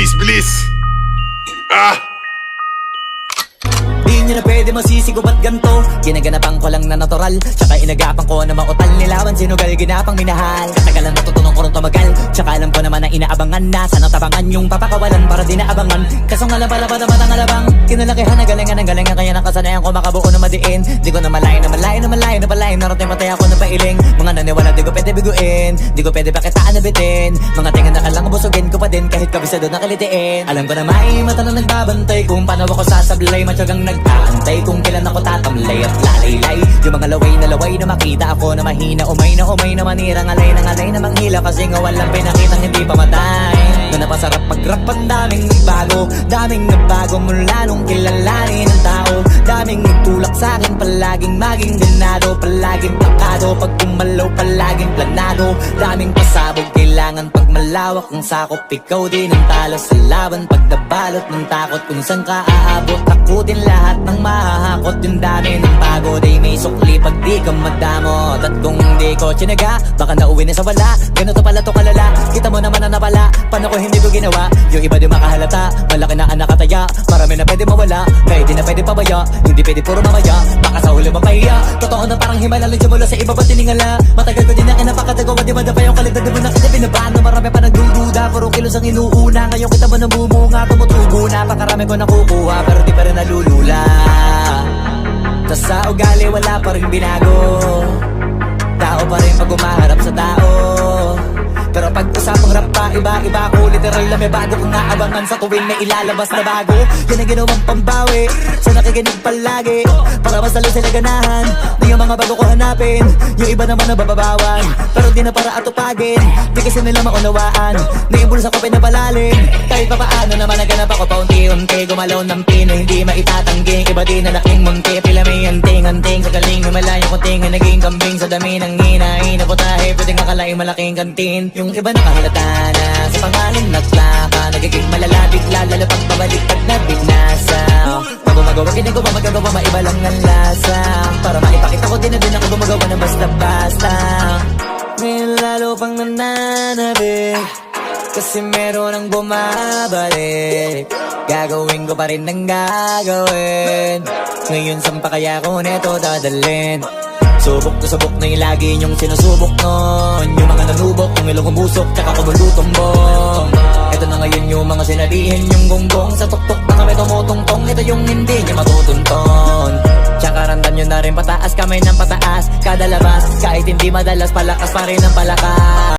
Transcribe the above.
Bilis, bilis! Ah! Di nyo na pwede masisigo ba't ganto? Ginaganapan ko lang na natural, tsaka inagapan ko na mautal. Nilawan sinugal, ginapang minahal. Katagalan natutunan ko rin tumagal, tsaka alam ko naman na inaabangan na. Sana tabangan yung papakawalan para di naabangan. Kaso nga labalaban naman ang alabang kinalakihan na galingan ng galingan. Kaya nakasanayan ko makabuo na madiin. Di ko na malayo na malayo na malayo na palayo. Narating patay ako na pailing. Mga naniwala di ko pwede biguin, di ko pwede pakitaan na bitin. Mga tinga na kalang busugin ko pa din kahit kabisado na kalitiin. Alam ko na may mata na nagbabantay kung paano ako sasablay. Matyagang nag-aantay kung kailan ako tatamlay at lalaylay. Yung mga laway na makita ako na mahina. Umay na manirang alay na manghila. Kasi nga walang pinakitang hindi pa matay. Na napasarap pag-rap ang daming nagbago mula nung kilalanin ng tao. Daming nagtulak sa'kin, palaging maging ganado. Palaging plakado, pag kumalaw palaging planado. Daming pasabog, kailangan pag malawak ang sakop. Ikaw din ang talo sa laban, pag nabalot ng takot. Kung saan ka aabot, takutin lahat ng mahahakot. Yung dami ng pagod ay may sukli pag di ka madamot. At kung hindi ko tsinaga, baka nauwi na sa wala. Ganito pala to kalala, kita mo naman na napala. Paano ko hindi ko ginawa, yung iba di makahalata. Malaki na ang nakataya, marami na pwede mawala. Kaya di na pwede pabaya, hindi pwede puro mamaya. Baka sa huli mapahiya, totoo na parang himala. Lang mula sa iba ba tiningala. Matagal ko din na kinapakatagawa, di madapa yung kalidad. Di mo na kita binabano, marami pa nagdududa. Puro kilos ang inuuna, ngayon kita mo nabumunga. Tumutubo na, pakarami ko nakukuha. Pero di pa rin nalulula. Tas sa ugali wala pa rin binago. Tao pa rin pag umaharap sa tao. Pero pag usapang rap pa, iba-iba ko. Literal na may bago kong naabangan sa tuwing may ilalabas na bago. Yan ang ginawang pambawi, so nakikinig palagi. Para mas lalo sila ganahan, di yung mga bago ko hanapin. Yung iba naman nabababawan, pero di na para atupagin. Di kasi nila maunawaan, naimbulsa ko pinapalalim. Kahit pa paano naman naganap ako paunti-unti. Gumalaw ng pino, hindi maitatangging. Iba din na laking munti, pila may anting-anting. Sa galing himalayang kunting, naging kambing. Sa dami ng hinahin na putahe, pwedeng akalaing malaking kantin. Yung iba nakahalata na sa pangalan naglaka. Nagiging malalapit lalo pag pabalik pag nabinasa. Pag gumagawa, ginagawa, magagawa, maiba lang ang lasa. Para maipakita ko din na din ako gumagawa ng basta-basta. Ngayon lalo pang nananabik, kasi meron ang bumabalik. Gagawin ko pa rin ng gagawin. Ngayon saan pa kaya ko neto dadalhin? Subok to subok na yung lagi niyong sinusubok nun. Yung mga nanubok, yung ilong umusok, tsaka kumulutumbong. Ito na ngayon yung mga sinabihin yung gonggong. Sa tuktok na kami tumutungtong, ito yung hindi niya matutunton. Tsaka randam nyo na rin pataas, kamay ng pataas. Kada labas, kahit hindi madalas, palakas pa rin ang palakas.